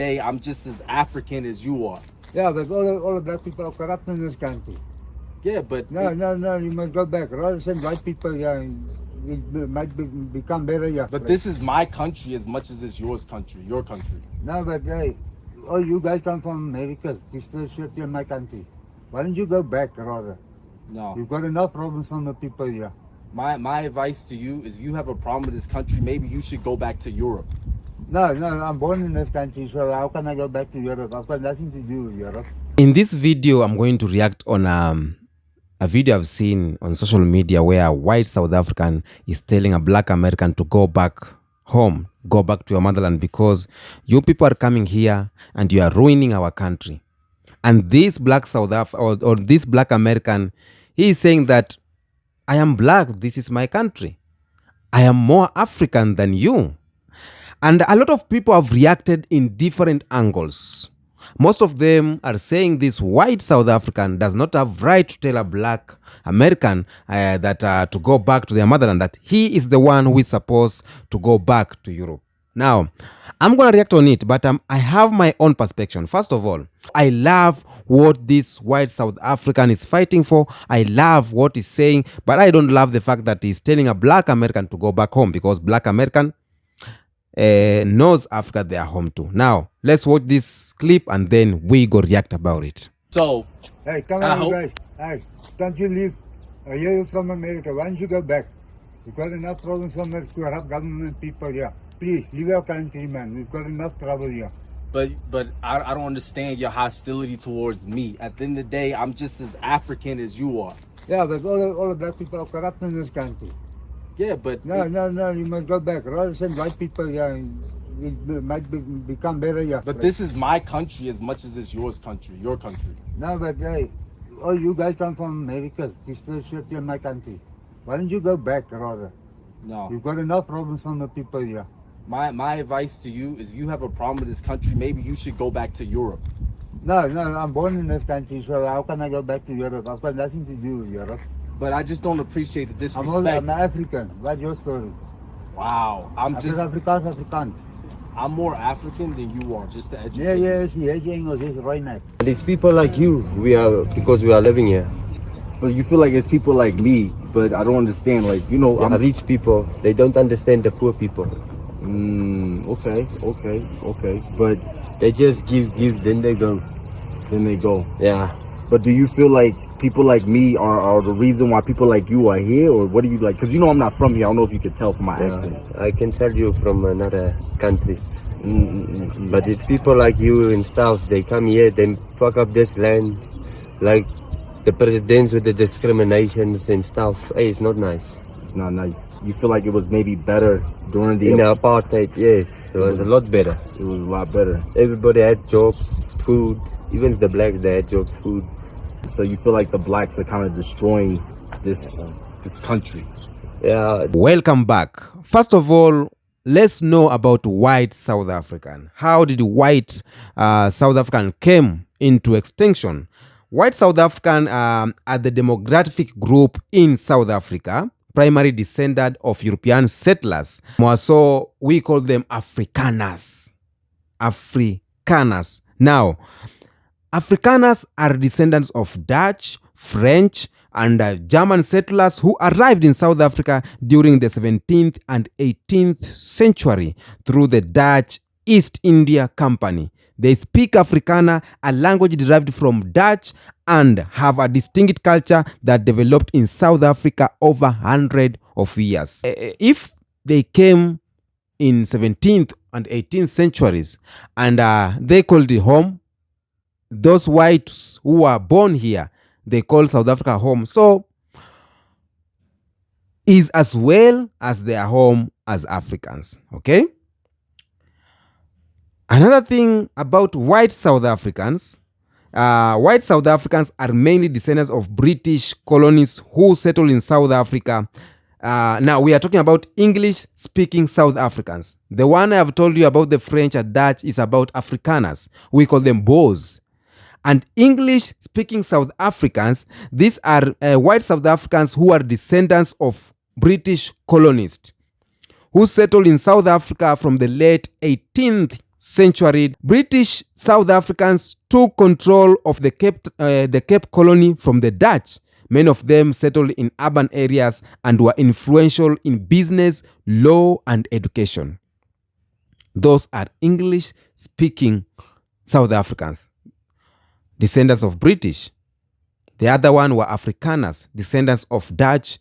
Hey, I'm just as African as you are. Yeah, but all the black people are corrupt in this country. Yeah, but No, you must go back. Rather send white people here, it might become better here. but this is my country as much as it's yours country, your country. No, but hey, oh, you guys come from America. You still shit in my country. Why don't you go back rather? No. You've got enough problems from the people here. My advice to you is, if you have a problem with this country, maybe you should go back to Europe. No, I'm born in this country, so how can I go back to Europe? I've got nothing to do with Europe. In this video, I'm going to react on a video I've seen on social media where a white South African is telling a black American to go back home, go back to your motherland, because you people are coming here and you are ruining our country. And this black or this black American, he is saying that I am black, this is my country. I am more African than you. And a lot of people have reacted in different angles. Most of them are saying this white South African does not have right to tell a black American that to go back to their motherland, that he is the one who is supposed to go back to Europe. Now, I'm going to react on it, but I have my own perspective. First of all, I love what this white South African is fighting for. I love what he's saying, but I don't love the fact that he's telling a black American to go back home, because black American knows Africa they are home to. Now, let's watch this clip and then we go react about it. So, hey, come on, you guys. Hey, don't you leave? I hear you from America. Why don't you go back? We've got enough problems from the corrupt government people here. Please, leave our country, man. We've got enough trouble here. But I don't understand your hostility towards me. At the end of the day, I'm just as African as you are. Yeah, but all the black people are corrupt in this country. Yeah, but No, you must go back. Rather send white people here, it might become better here. But this is my country as much as it's yours country, your country. No, but hey, oh, you guys come from America. You still shit in my country. Why don't you go back rather? No. You've got enough problems from the people here. My advice to you is, if you have a problem with this country, maybe you should go back to Europe. No, I'm born in this country, so how can I go back to Europe? I've got nothing to do with Europe. But I just don't appreciate the disrespect. I'm African. What's your story? Wow. Afrikaans. I'm more African than you are, just to educate. Yes, English is right now. And it's people like you, because we are living here. But you feel like it's people like me, but I don't understand, like, you know, I'm rich people, they don't understand the poor people. Okay. But They just give, then they go. Yeah. But do you feel like people like me are the reason why people like you are here? Or what do you like? Because you know I'm not from here. I don't know if you could tell from my accent. I can tell you from another country. But it's people like you and stuff, they come here, they fuck up this land. Like the presidents with the discriminations and stuff. Hey, it's not nice. It's not nice. You feel like it was maybe better during the Apartheid, yes. It was a lot better. It was a lot better. Everybody had jobs, food. Even the blacks, they had jobs, food. So you feel like the blacks are kind of destroying this country? Yeah. Welcome back. First of all, let's know about white South African. How did white South African came into extinction? White South African are the demographic group in South Africa, primary descendant of European settlers. So we call them Afrikaners. Now, Afrikaners are descendants of Dutch, French, and German settlers who arrived in South Africa during the 17th and 18th century through the Dutch East India Company. They speak Afrikaner, a language derived from Dutch, and have a distinct culture that developed in South Africa over hundreds of years. If they came in 17th and 18th centuries and they called it home, those whites who were born here, they call South Africa home. So is as well as their home as Africans. Okay. Another thing about white South Africans, white South Africans are mainly descendants of British colonies who settled in South Africa. Now we are talking about English-speaking South Africans. The one I have told you about, the French and Dutch, is about Afrikaners. We call them Boers. And English-speaking South Africans, these are white South Africans who are descendants of British colonists who settled in South Africa from the late 18th century, British South Africans took control of the Cape Colony from the Dutch. Many of them settled in urban areas and were influential in business, law, and education. Those are English-speaking South Africans, descendants of British. The other one were Afrikaners, descendants of Dutch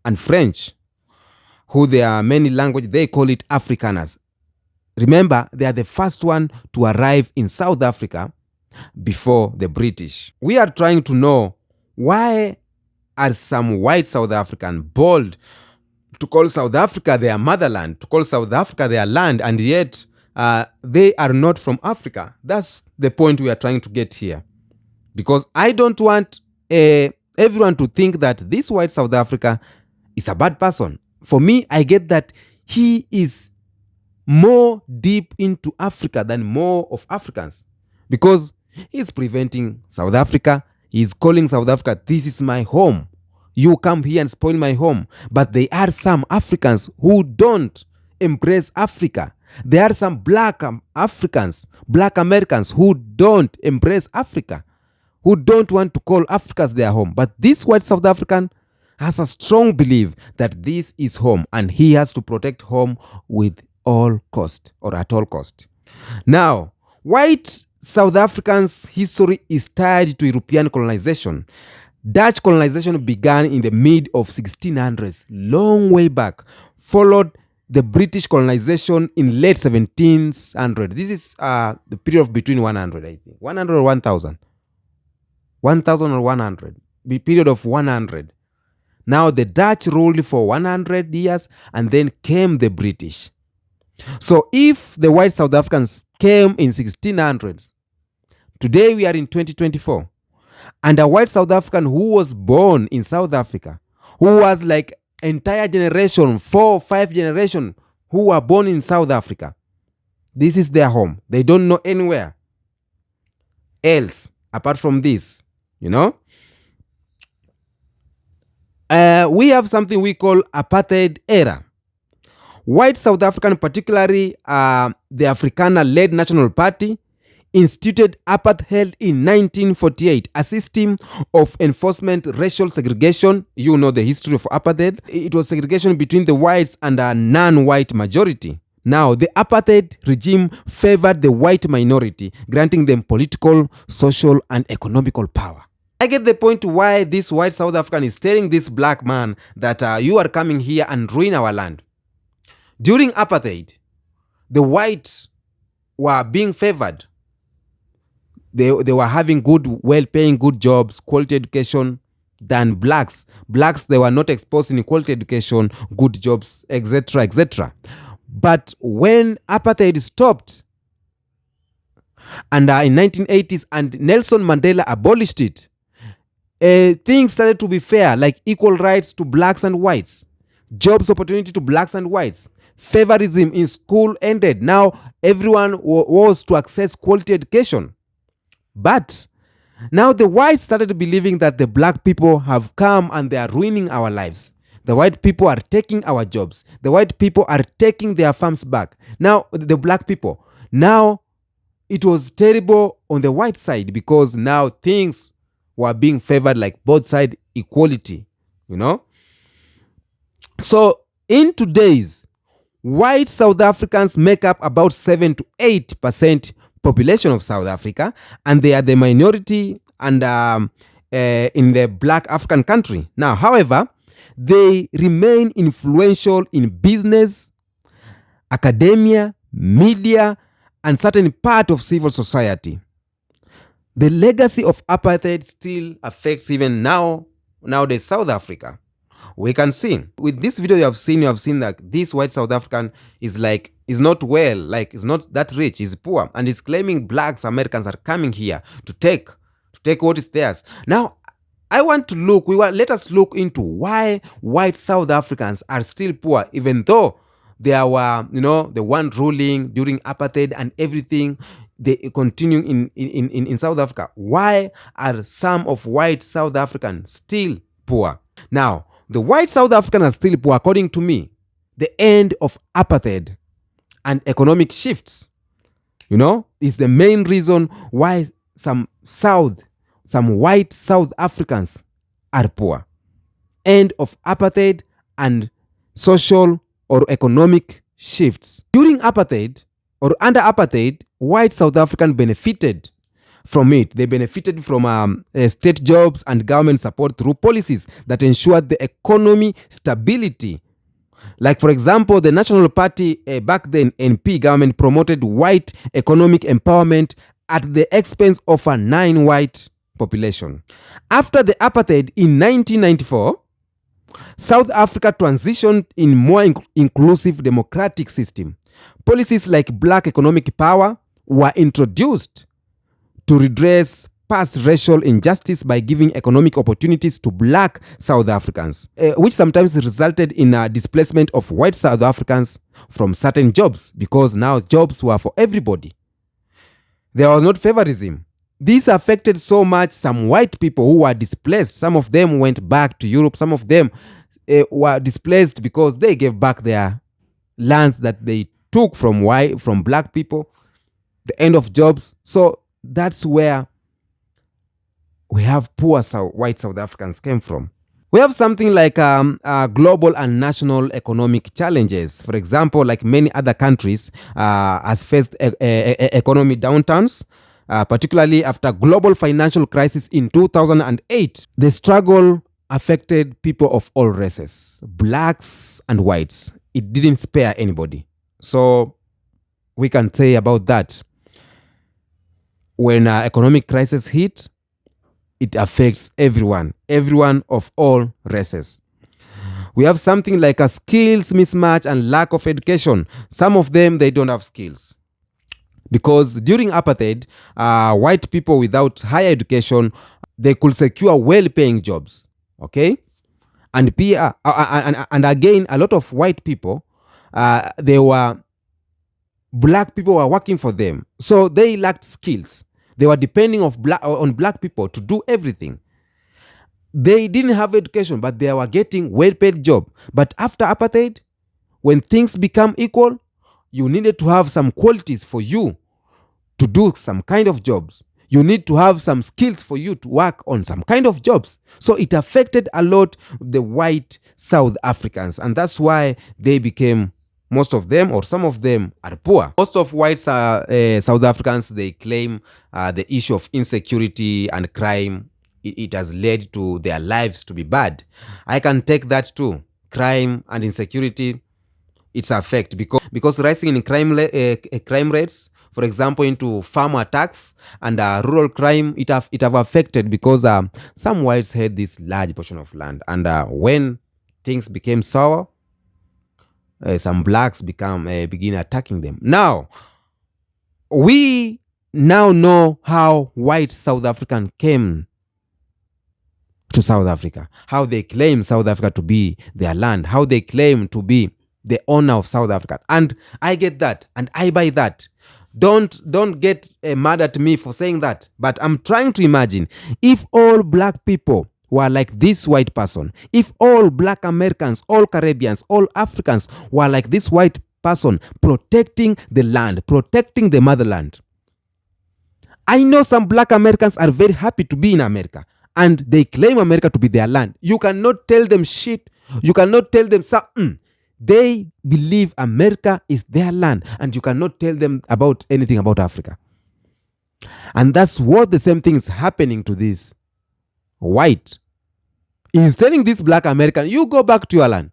and French, who there are many languages, they call it Afrikaners. Remember, they are the first one to arrive in South Africa before the British. We are trying to know, why are some white South African bold to call South Africa their motherland, to call South Africa their land, and yet they are not from Africa? That's the point we are trying to get here. Because I don't want everyone to think that this white South Africa is a bad person. For me, I get that he is more deep into Africa than more of Africans. Because he is preventing South Africa. He is calling South Africa, this is my home. You come here and spoil my home. But there are some Africans who don't embrace Africa. There are some black Africans, black Americans who don't embrace Africa, who don't want to call Africa as their home. But this white South African has a strong belief that this is home and he has to protect home with all cost or at all cost. Now, white South Africans' history is tied to European colonization. Dutch colonization began in the mid of 1600s, long way back, followed the British colonization in late 1700s. This is the period of between 100, I think. 100 or 1000. 1000 or 100. The period of 100. Now the Dutch ruled for 100 years and then came the British. So if the white South Africans came in 1600s, today we are in 2024, and a white South African who was born in South Africa, who was like entire generation, 4 or 5 generation who were born in South Africa, this is their home. They don't know anywhere else apart from this, you know. We have something we call apartheid era. White South African, particularly the Afrikaner-led National Party, instituted apartheid in 1948, a system of enforcement racial segregation. You know the history of apartheid. It was segregation between the whites and a non-white majority. Now, the apartheid regime favored the white minority, granting them political, social, and economical power. I get the point why this white South African is telling this black man that you are coming here and ruin our land. During apartheid, the whites were being favored. They were having good, well-paying, good jobs, quality education than blacks. Blacks, they were not exposed in quality education, good jobs, etc., etc. But when apartheid stopped, and in 1980s, and Nelson Mandela abolished it, things started to be fair, like equal rights to blacks and whites, jobs opportunity to blacks and whites. Favorism in school ended. Now everyone was to access quality education. But now the whites started believing that the black people have come and they are ruining our lives. The white people are taking our jobs. The white people are taking their farms back. Now the black people. Now it was terrible on the white side because now things were being favored, like both side equality, you know. So in today's, white South Africans make up about 7 to 8% population of South Africa, and they are the minority and in the black African country. Now, however, they remain influential in business, academia, media, and certain part of civil society. The legacy of apartheid still affects even nowadays South Africa. We can see with this video you have seen that this white South African is not well, like is not that rich, he's poor, and he's claiming blacks Americans are coming here to take what is theirs. Now let us look into why white South Africans are still poor, even though they were, the one ruling during apartheid and everything. They continue in South Africa. Why are some of white South Africans still poor? Now, the white South Africans are still poor, according to me. The end of apartheid and economic shifts. You know, is the main reason why some white South Africans are poor. End of apartheid and social or economic shifts. During apartheid or under apartheid, white South African benefited from it. They benefited from state jobs and government support through policies that ensured the economy stability. Like, for example, the National Party, back then, NP government promoted white economic empowerment at the expense of a non-white population. After the apartheid in 1994, South Africa transitioned in more inclusive democratic system. Policies like black economic power were introduced to redress past racial injustice by giving economic opportunities to black South Africans, which sometimes resulted in a displacement of white South Africans from certain jobs, because now jobs were for everybody. There was not favorism. This affected so much some white people who were displaced. Some of them went back to Europe. Some of them were displaced because they gave back their lands that they took from black people. The end of jobs. So that's where we have poor white South Africans came from. We have something like global and national economic challenges. For example, like many other countries has faced economic downturns, particularly after global financial crisis in 2008. The struggle affected people of all races, blacks and whites. It didn't spare anybody. So we can say about that. When economic crisis hit, it affects everyone of all races. We have something like a skills mismatch and lack of education. Some of them, they don't have skills. Because during apartheid, white people without higher education, they could secure well-paying jobs. Okay? And again, a lot of white people, black people were working for them. So they lacked skills. They were depending on black people to do everything. They didn't have education, but they were getting well-paid job. But after apartheid, when things become equal, you needed to have some qualities for you to do some kind of jobs. You need to have some skills for you to work on some kind of jobs. So it affected a lot the white South Africans, and that's why they became, most of them or some of them, are poor. Most of white South Africans, they claim the issue of insecurity and crime, it has led to their lives to be bad. I can take that too. Crime and insecurity, it's affect because rising in crime rates, for example, into farm attacks and rural crime, it have affected because some whites had this large portion of land, and when things became sour, some blacks begin attacking them. Now, we now know how white South African came to South Africa, how they claim South Africa to be their land, how they claim to be the owner of South Africa. And I get that, and I buy that. Don't get mad at me for saying that, but I'm trying to imagine if all black people were like this white person, if all black Americans, all Caribbeans, all Africans were like this white person, protecting the land, protecting the motherland. I know some black Americans are very happy to be in America, and they claim America to be their land. You cannot tell them shit. You cannot tell them something. They believe America is their land, and you cannot tell them about anything about Africa. And that's what the same thing is happening to this white. He's telling this black American, you go back to your land.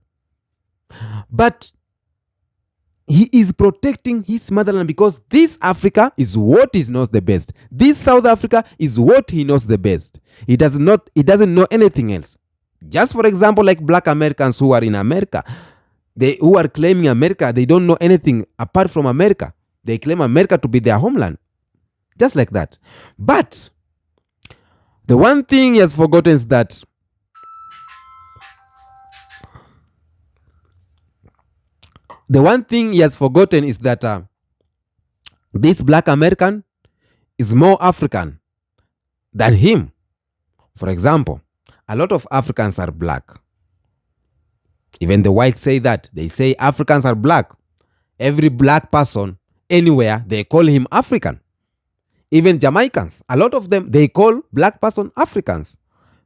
But he is protecting his motherland because this Africa is what he knows the best. This South Africa is what he knows the best. He doesn't know anything else. Just for example, like black Americans who are in America, who are claiming America, they don't know anything apart from America. They claim America to be their homeland. Just like that. But the one thing he has forgotten is that this black American is more African than him. For example, a lot of Africans are black. Even the whites say that. They say Africans are black. Every black person anywhere, they call him African. Even Jamaicans, a lot of them, they call black person Africans.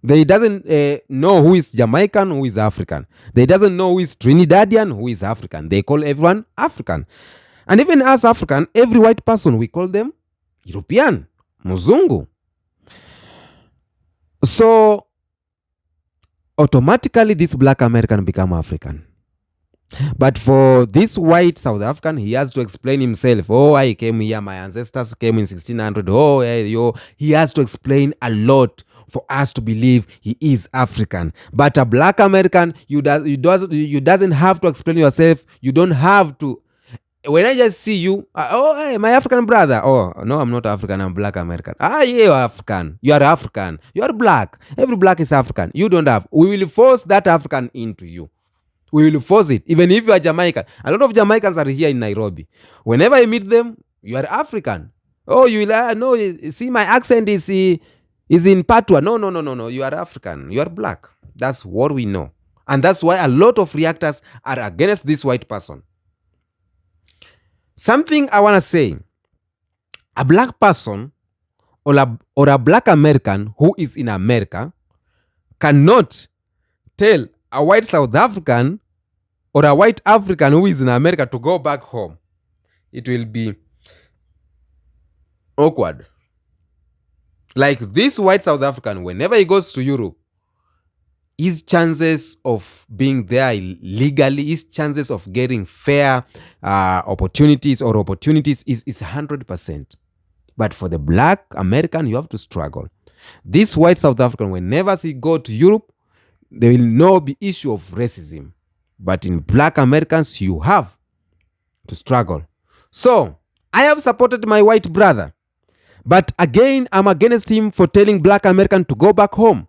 They doesn't know who is Jamaican, who is African. They doesn't know who is Trinidadian, who is African. They call everyone African. And even as African, every white person, we call them European, Muzungu. So automatically this black American become African. But for this white South African, he has to explain himself. Oh, I came here, my ancestors came in 1600. Oh, hey, yo. He has to explain a lot for us to believe he is African. But a black American, you doesn't have to explain yourself. You don't have to. When I just see you, oh, hey, my African brother. Oh, no, I'm not African, I'm black American. Yeah, you're African. You are African. You are black. Every black is African. You don't have. We will force that African into you. We will force it. Even if you are Jamaican. A lot of Jamaicans are here in Nairobi. Whenever I meet them, you are African. Oh, you will, no, see, my accent is in Patois. No. You are African. You are black. That's what we know. And that's why a lot of reactors are against this white person. Something I want to say, a black person or a black American who is in America cannot tell a white South African or a white African who is in America to go back home. It will be awkward. Like this white South African, whenever he goes to Europe, his chances of being there legally, his chances of getting fair opportunities is 100%. But for the black American, you have to struggle. This white South African, whenever he go to Europe, there will not be issue of racism. But in black Americans, you have to struggle. So, I have supported my white brother. But again, I'm against him for telling black American to go back home.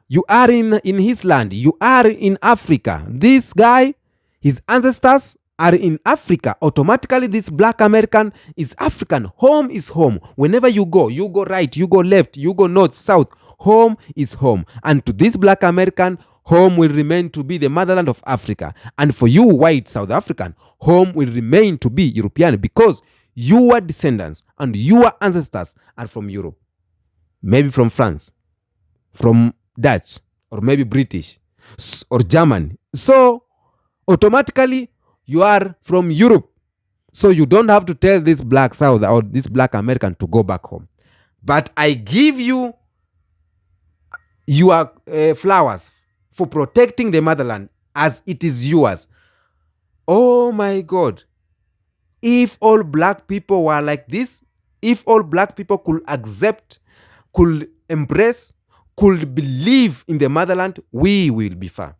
You are in his land. You are in Africa. This guy, his ancestors are in Africa. Automatically, this black American is African. Home is home. Whenever you go right, you go left, you go north, south. Home is home. And to this black American, home will remain to be the motherland of Africa. And for you, white South African, home will remain to be European because your descendants and your ancestors are from Europe. Maybe from France, from Dutch, or maybe British, or German. So, automatically, you are from Europe. So, you don't have to tell this black South or this black American to go back home. But I give you your flowers for protecting the motherland as it is yours. Oh my God. If all black people were like this, if all black people could accept, could embrace, could believe in the motherland, we will be far.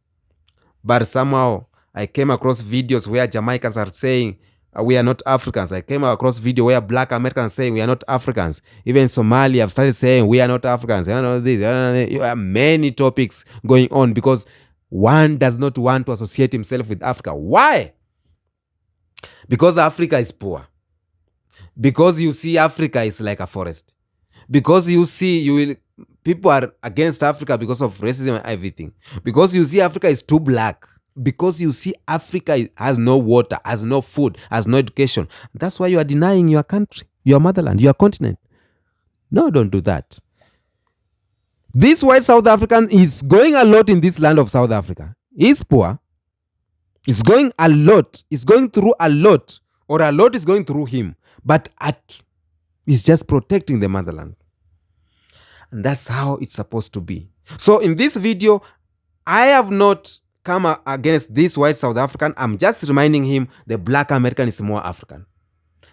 But somehow I came across videos where Jamaicans are saying we are not Africans. I came across video where black Americans saying we are not Africans. Even Somalia have started saying we are not Africans. There are many topics going on because one does not want to associate himself with Africa. Why? Because Africa is poor. Because you see Africa is like a forest. Because you see people are against Africa because of racism and everything. Because you see Africa is too black. Because you see Africa has no water, has no food, has no education. That's why you are denying your country, your motherland, your continent. No, don't do that. This white South African is going a lot in this land of South Africa. He's poor. He's going a lot. He's going through a lot. Or a lot is going through him. But he's just protecting the motherland. And that's how it's supposed to be. So in this video, I have not come against this white South African. I'm just reminding him the black American is more African.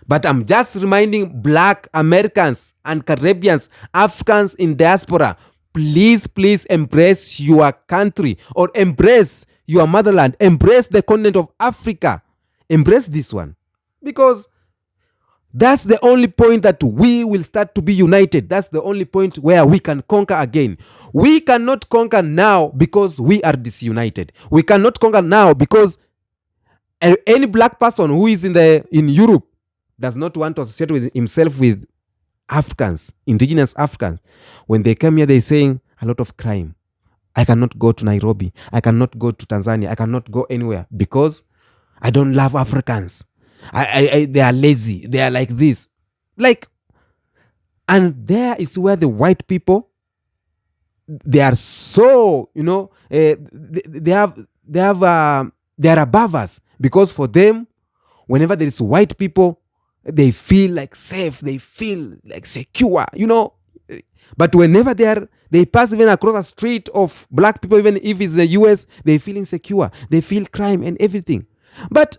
But I'm just reminding black Americans and Caribbeans, Africans in diaspora, please embrace your country or embrace your motherland. Embrace the continent of Africa. Embrace this one. Because that's the only point that we will start to be united. That's the only point where we can conquer again. We cannot conquer now because we are disunited. We cannot conquer now because any black person who is in Europe does not want to associate with himself with Africans, indigenous Africans. When they come here, they're saying a lot of crime. I cannot go to Nairobi. I cannot go to Tanzania. I cannot go anywhere because I don't love Africans. They are lazy. They are like this. Like, and there is where the white people, they are so, they are above us, because for them, whenever there is white people, they feel like safe, they feel like secure, But whenever they pass even across a street of black people, even if it's the US, they feel insecure, they feel crime and everything. But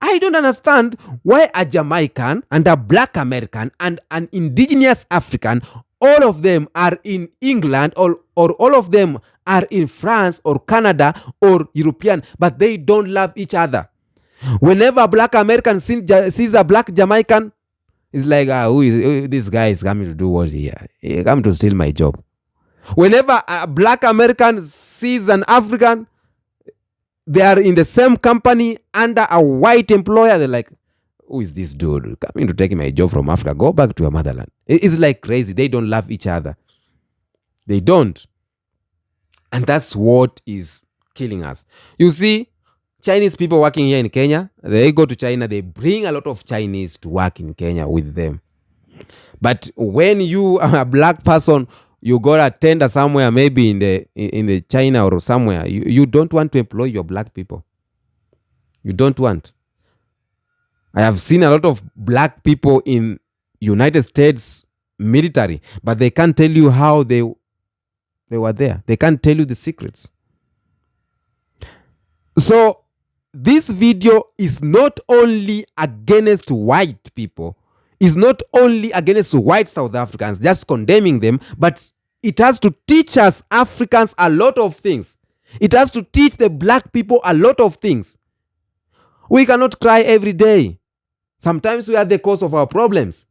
I don't understand why a Jamaican and a black American and an indigenous African, all of them are in England, or all of them are in France or Canada or European, but they don't love each other. Whenever a black American sees a black Jamaican, it's like, who this guy is coming to do what here? He come to steal my job. Whenever a black American sees an African, they are in the same company under a white employer, they're like, who is this dude coming to take my job from Africa? Go back to your motherland. It's like crazy. They don't love each other. They don't. And that's what is killing us. You see, Chinese people working here in Kenya, they go to China, they bring a lot of Chinese to work in Kenya with them. But when you are a black person, you go to tender somewhere, maybe in the China or somewhere, you don't want to employ your black people. You don't want. I have seen a lot of black people in United States military, but they can't tell you how they were there. They can't tell you the secrets. So this video is not only against white people, is not only against white South Africans, just condemning them, but it has to teach us Africans a lot of things. It has to teach the black people a lot of things. We cannot cry every day. Sometimes we are the cause of our problems.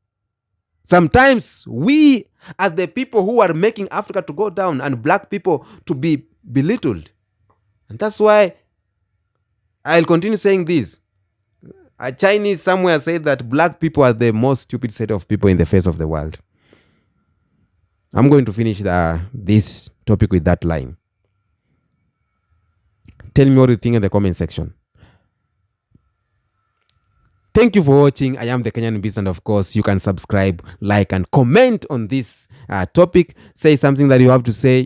Sometimes we are the people who are making Africa to go down and black people to be belittled. And that's why I'll continue saying this. A Chinese somewhere said that black people are the most stupid set of people in the face of the world. I'm going to finish this topic with that line. Tell me what you think in the comment section. Thank you for watching. I am the Kenyan Beast, and of course, you can subscribe, like, and comment on this topic. Say something that you have to say,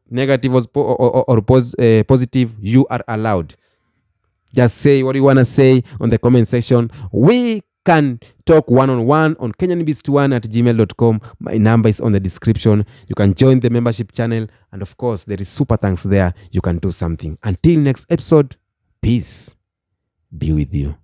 negative or positive, you are allowed. Just say what you want to say on the comment section. We can talk one-on-one on kenyanbeast1@gmail.com. My number is on the description. You can join the membership channel. And of course, there is super thanks there. You can do something. Until next episode, peace be with you.